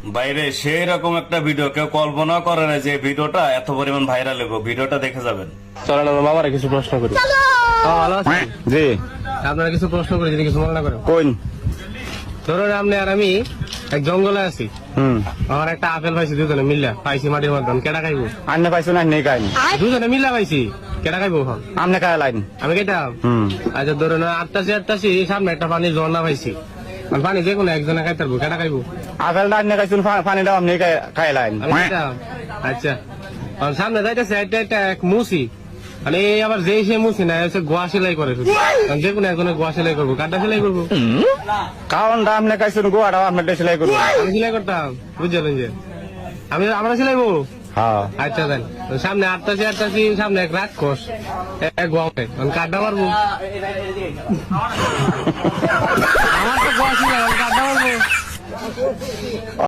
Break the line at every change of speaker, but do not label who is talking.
বাইরে সেই রকম একটা ভিডিও কেউ কল্পনা করে না যে ভিডিওটা এত পরিমাণ ভাইরাল হবে। ভিডিওটা দেখে যাবেন।
চলেন আমরা মামারা কিছু প্রশ্ন করি। ভালো আছেন?
জি
আপনারা কিছু প্রশ্ন করি যদি কিছু মনে না করেন।
কোন
ধরুন আপনি আর আমি এক জঙ্গলে আছি, আমার একটা আপেল পাইছি, দুজনে মিল্লা পাইছি মাটির মধ্যে, কেটা খাইবো?
আন্নে পাইছো না নেই কাইন
দুজনে মিল্লা পাইছি, কেটা খাইবো?
আমনে খায় লাইন
আমি কেটাম। আচ্ছা ধরুন আটটাছি সামনে একটা পানির ঝর্ণা পাইছি, পানি যে কোনো একজনে খাইতে পারবো, কেটা খাইবো?
আপেল না আন্নে খাইছুন পানি দাও আমনে খায় লাইন
আমি কেটাম। আচ্ছা আর সামনে যাইতেছে একটা এক মুসি, মানে এই আবার যে সে মুসি না, হচ্ছে গোয়া সেলাই করে শুধু, যে কোনো একজনে গোয়া সেলাই করবো, কাঠটা সেলাই করবো।
কারণ আমনে খাইছুন গোয়াটাও আমনে সেলাই করবো।
আমি সেলাই করতাম, বুঝলেন যে আমরা সেলাইবো।
হ্যাঁ
আচ্ছা দেন, সামনে আটটাছি সামনে এক রাক্ষস, এক গোয়াতে কাঠটা মারবো। আমার তো গোয়া ছিল, কাঠটা মারবো।